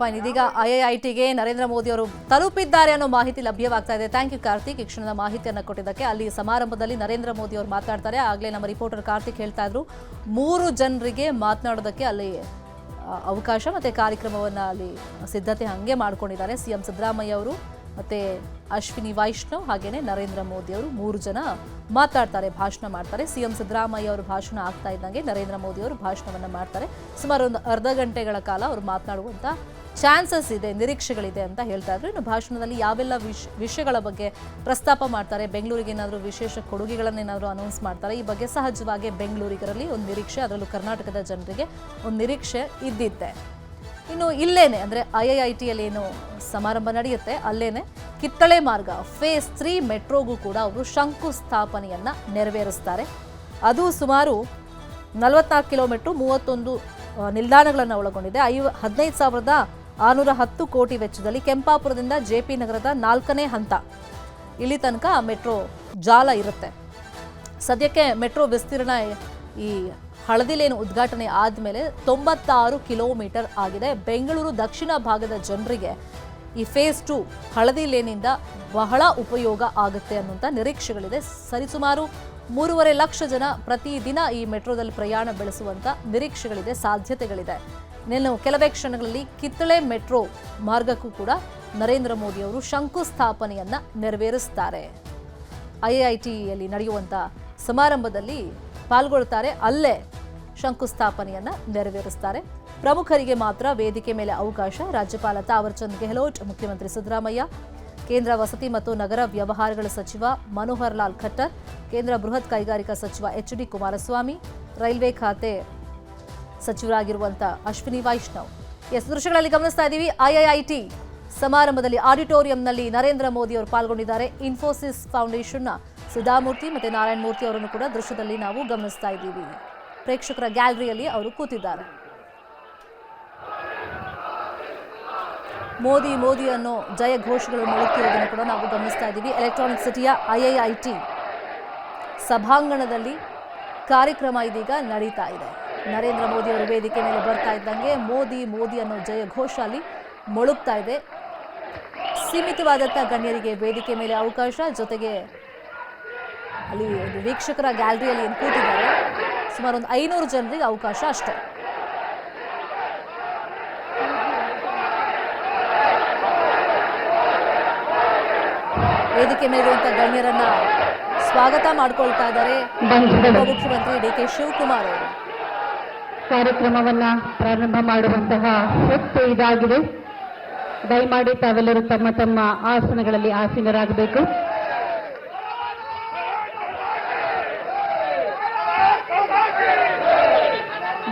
Fine. ಇದೀಗ ಐಐಟಿಗೆ ನರೇಂದ್ರ ಮೋದಿ ಅವರು ತಲುಪಿದ್ದಾರೆ ಅನ್ನೋ ಮಾಹಿತಿ ಲಭ್ಯವಾಗ್ತಾ ಇದೆ. ಥ್ಯಾಂಕ್ ಯು ಕಾರ್ತಿಕ್, ಈ ಕ್ಷಣದ ಮಾಹಿತಿಯನ್ನು ಕೊಟ್ಟಿದ್ದಕ್ಕೆ. ಅಲ್ಲಿ ಸಮಾರಂಭದಲ್ಲಿ ನರೇಂದ್ರ ಮೋದಿ ಅವರು ಮಾತನಾಡ್ತಾರೆ. ಆಗಲೇ ನಮ್ಮ ರಿಪೋರ್ಟರ್ ಕಾರ್ತಿಕ್ ಹೇಳ್ತಾ ಇದ್ರು, 3 ಜನರಿಗೆ ಮಾತನಾಡೋದಕ್ಕೆ ಅಲ್ಲಿ ಅವಕಾಶ ಮತ್ತು ಕಾರ್ಯಕ್ರಮವನ್ನು ಅಲ್ಲಿ ಸಿದ್ಧತೆ ಹಾಗೆ ಮಾಡ್ಕೊಂಡಿದ್ದಾರೆ. ಸಿಎಂ ಸಿದ್ದರಾಮಯ್ಯ ಅವರು ಮತ್ತು ಅಶ್ವಿನಿ ವೈಷ್ಣವ್ ಹಾಗೇನೆ ನರೇಂದ್ರ ಮೋದಿ ಅವರು 3 ಜನ ಮಾತಾಡ್ತಾರೆ, ಭಾಷಣ ಮಾಡ್ತಾರೆ. ಸಿಎಂ ಸಿದ್ದರಾಮಯ್ಯ ಅವರು ಭಾಷಣ ಆಗ್ತಾ ಇದ್ದಂಗೆ ನರೇಂದ್ರ ಮೋದಿ ಅವರು ಭಾಷಣವನ್ನು ಮಾಡ್ತಾರೆ. ಸುಮಾರು ಒಂದು ಅರ್ಧ ಗಂಟೆಗಳ ಕಾಲ ಅವರು ಮಾತನಾಡುವಂಥ ಚಾನ್ಸಸ್ ಇದೆ, ನಿರೀಕ್ಷೆಗಳಿದೆ ಅಂತ ಹೇಳ್ತಾ ಇದ್ರು. ಇನ್ನು ಭಾಷಣದಲ್ಲಿ ಯಾವೆಲ್ಲ ವಿಷಯಗಳ ಬಗ್ಗೆ ಪ್ರಸ್ತಾಪ ಮಾಡ್ತಾರೆ, ಬೆಂಗಳೂರಿಗೆ ಏನಾದರೂ ವಿಶೇಷ ಕೊಡುಗೆಗಳನ್ನೇನಾದರೂ ಅನೌನ್ಸ್ ಮಾಡ್ತಾರೆ, ಈ ಬಗ್ಗೆ ಸಹಜವಾಗಿ ಬೆಂಗಳೂರಿಗರಲ್ಲಿ ಒಂದು ನಿರೀಕ್ಷೆ, ಅದರಲ್ಲೂ ಕರ್ನಾಟಕದ ಜನರಿಗೆ ಒಂದು ನಿರೀಕ್ಷೆ ಇದ್ದಿದ್ದೆ. ಇನ್ನು ಇಲ್ಲೇನೆ ಅಂದರೆ ಐಐಟಿಯಲ್ಲಿ ಏನು ಸಮಾರಂಭ ನಡೆಯುತ್ತೆ ಅಲ್ಲೇನೆ ಕಿತ್ತಳೆ ಮಾರ್ಗ ಫೇಸ್ 3 ಮೆಟ್ರೋಗೂ ಕೂಡ ಅವರು ಶಂಕುಸ್ಥಾಪನೆಯನ್ನು ನೆರವೇರಿಸ್ತಾರೆ. ಅದು ಸುಮಾರು 44 ಕಿಲೋಮೀಟರ್ 31 ನಿಲ್ದಾಣಗಳನ್ನು ಒಳಗೊಂಡಿದೆ. 15,610 ಕೋಟಿ ವೆಚ್ಚದಲ್ಲಿ ಕೆಂಪಾಪುರದಿಂದ ಜೆಪಿ ನಗರದ 4ನೇ ಹಂತ ಇಲ್ಲಿ ತನಕ ಮೆಟ್ರೋ ಜಾಲ ಇರುತ್ತೆ. ಸದ್ಯಕ್ಕೆ ಮೆಟ್ರೋ ವಿಸ್ತೀರ್ಣ ಈ ಹಳದಿಲೇನು ಉದ್ಘಾಟನೆ ಆದಮೇಲೆ 96 ಕಿಲೋಮೀಟರ್ ಆಗಿದೆ. ಬೆಂಗಳೂರು ದಕ್ಷಿಣ ಭಾಗದ ಜನರಿಗೆ ಈ ಫೇಸ್ 2 ಹಳದಿ ಲೇನಿಂದ ಬಹಳ ಉಪಯೋಗ ಆಗುತ್ತೆ ಅನ್ನುವಂಥ ನಿರೀಕ್ಷೆಗಳಿದೆ. ಸರಿಸುಮಾರು 3.5 ಲಕ್ಷ ಜನ ಪ್ರತಿದಿನ ಈ ಮೆಟ್ರೋದಲ್ಲಿ ಪ್ರಯಾಣ ಬೆಳೆಸುವಂಥ ನಿರೀಕ್ಷೆಗಳಿದೆ, ಸಾಧ್ಯತೆಗಳಿದೆ. ಇನ್ನು ಕೆಲವೇ ಕ್ಷಣಗಳಲ್ಲಿ ಕಿತ್ತಳೆ ಮೆಟ್ರೋ ಮಾರ್ಗಕ್ಕೂ ಕೂಡ ನರೇಂದ್ರ ಮೋದಿ ಅವರು ಶಂಕುಸ್ಥಾಪನೆಯನ್ನು ನೆರವೇರಿಸ್ತಾರೆ. ಐಐಟಿಯಲ್ಲಿ ನಡೆಯುವಂಥ ಸಮಾರಂಭದಲ್ಲಿ ಪಾಲ್ಗೊಳ್ತಾರೆ, ಅಲ್ಲೇ ಶಂಕುಸ್ಥಾಪನೆಯನ್ನು ನೆರವೇರಿಸ್ತಾರೆ. ಪ್ರಮುಖರಿಗೆ ಮಾತ್ರ ವೇದಿಕೆ ಮೇಲೆ ಅವಕಾಶ. ರಾಜ್ಯಪಾಲ ತಾವರ್ಚಂದ್ ಗೆಹ್ಲೋಟ್, ಮುಖ್ಯಮಂತ್ರಿ ಸಿದ್ದರಾಮಯ್ಯ, ಕೇಂದ್ರ ವಸತಿ ಮತ್ತು ನಗರ ವ್ಯವಹಾರಗಳ ಸಚಿವ ಮನೋಹರ್ ಲಾಲ್ ಖಟ್ಟರ್, ಕೇಂದ್ರ ಬೃಹತ್ ಕೈಗಾರಿಕಾ ಸಚಿವ ಎಚ್.ಡಿ. ಕುಮಾರಸ್ವಾಮಿ, ರೈಲ್ವೆ ಖಾತೆ ಸಚಿವರಾಗಿರುವಂಥ ಅಶ್ವಿನಿ ವೈಷ್ಣವ್. ದೃಶ್ಯಗಳಲ್ಲಿ ಗಮನಿಸ್ತಾ ಇದ್ದೀವಿ. ಐಐಟಿ ಸಮಾರಂಭದಲ್ಲಿ ಆಡಿಟೋರಿಯಂನಲ್ಲಿ ನರೇಂದ್ರ ಮೋದಿ ಅವರು ಪಾಲ್ಗೊಂಡಿದ್ದಾರೆ. ಇನ್ಫೋಸಿಸ್ ಫೌಂಡೇಶನ್ನ ಸುಧಾಮೂರ್ತಿ ಮತ್ತು ನಾರಾಯಣ ಮೂರ್ತಿ ಅವರನ್ನು ಕೂಡ ದೃಶ್ಯದಲ್ಲಿ ನಾವು ಗಮನಿಸ್ತಾ ಇದ್ದೀವಿ. ಪ್ರೇಕ್ಷಕರ ಗ್ಯಾಲರಿಯಲ್ಲಿ ಅವರು ಕೂತಿದ್ದಾರೆ. ಮೋದಿ ಮೋದಿ ಅನ್ನೋ ಜಯ ಘೋಷಗಳು ಮೊಳಗ್ತಿರೋದನ್ನು ಕೂಡ ನಾವು ಗಮನಿಸ್ತಾ ಇದ್ದೀವಿ. ಎಲೆಕ್ಟ್ರಾನಿಕ್ ಸಿಟಿಯ ಐಐಟಿ ಸಭಾಂಗಣದಲ್ಲಿ ಕಾರ್ಯಕ್ರಮ ಇದೀಗ ನಡೀತಾ ಇದೆ. ನರೇಂದ್ರ ಮೋದಿ ಅವರು ವೇದಿಕೆ ಮೇಲೆ ಬರ್ತಾ ಇದ್ದಂಗೆ ಮೋದಿ ಮೋದಿ ಅನ್ನೋ ಜಯ ಘೋಷ ಅಲ್ಲಿ ಮೊಳಗ್ತಾ ಇದೆ. ಸೀಮಿತವಾದಂಥ ಗಣ್ಯರಿಗೆ ವೇದಿಕೆ ಮೇಲೆ ಅವಕಾಶ, ಜೊತೆಗೆ ಅಲ್ಲಿ ಒಂದು ವೀಕ್ಷಕರ ಗ್ಯಾಲರಿಯಲ್ಲಿ ಏನು ಕೂತಿದ್ದಾರೆ ಸುಮಾರು ಒಂದು 500 ಜನರಿಗೆ ಅವಕಾಶ ಅಷ್ಟೇ. ವೇದಿಕೆ ಮೇಲಿರುವಂಥ ಗಣ್ಯರನ್ನ ಸ್ವಾಗತ ಮಾಡಿಕೊಳ್ತಾ ಇದ್ದಾರೆ ಉಪಮುಖ್ಯಮಂತ್ರಿ ಡಿ.ಕೆ. ಶಿವಕುಮಾರ್ ಅವರು. ಕಾರ್ಯಕ್ರಮವನ್ನ ಪ್ರಾರಂಭ ಮಾಡುವಂತಹ ಹೊತ್ತು ಇದಾಗಿದೆ. ದಯಮಾಡಿ ತಾವೆಲ್ಲರೂ ತಮ್ಮ ತಮ್ಮ ಆಸನಗಳಲ್ಲಿ ಆಸೀನರಾಗಬೇಕು.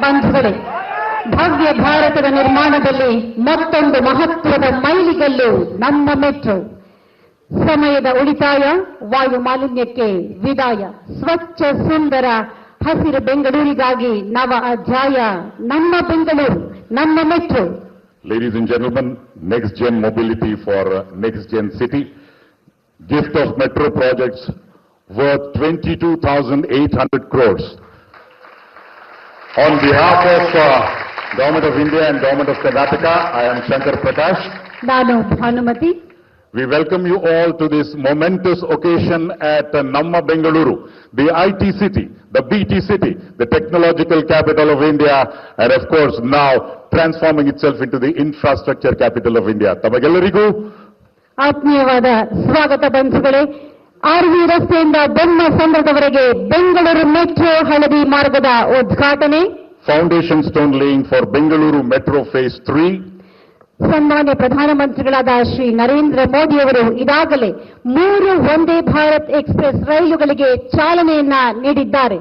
ಬಂಧುಗಳೇ, ಭವ್ಯ ಭಾರತದ ನಿರ್ಮಾಣದಲ್ಲಿ ಮತ್ತೊಂದು ಮಹತ್ವದ ಮೈಲಿಗಲ್ಲು ನಮ್ಮ ಮೆಟ್ರೋ. ಸಮಯದ ಉಳಿತಾಯ, ವಾಯು ಮಾಲಿನ್ಯಕ್ಕೆ ವಿದಾಯ, ಸ್ವಚ್ಛ ಸುಂದರ ಹಸಿರು ಬೆಂಗಳೂರಿಗಾಗಿ ನವ ಅಧ್ಯಾಯ. ನಮ್ಮ ಬೆಂಗಳೂರು, ನಮ್ಮ metro. Ladies and gentlemen, next gen mobility for next gen city. Gift of metro projects worth 22,800 crores. On behalf of Government of India and Government of Karnataka, I am Shankar Prakash. ನಾನು Bhanumati. We welcome you all to this momentous occasion at Namma Bengaluru, the IT city, the BT city, the technological capital of India, and of course now transforming itself into the infrastructure capital of India. ತಮಗೆಲ್ಲರಿಗೂ ಆತ್ಮೀಯವಾದ ಸ್ವಾಗತ ಬಂಧುಗಳೇ. R V ರಸ್ತೆಯಿಂದ ಬೊಮ್ಮಸಂದ್ರದವರೆಗೆ Bengaluru metro ಹಳದಿ ಮಾರ್ಗದ ಉದ್ಘಾಟನೆ. Foundation stone laying for Bengaluru metro phase 3. ಸನ್ಮಾನ್ಯ ಪ್ರಧಾನಮಂತ್ರಿಗಳಾದ ಶ್ರೀ ನರೇಂದ್ರ ಮೋದಿ ಅವರು ಈಗಾಗಲೇ 3 ವಂದೇ ಭಾರತ್ ಎಕ್ಸ್ಪ್ರೆಸ್ ರೈಲುಗಳಿಗೆ ಚಾಲನೆಯನ್ನ ನೀಡಿದ್ದಾರೆ.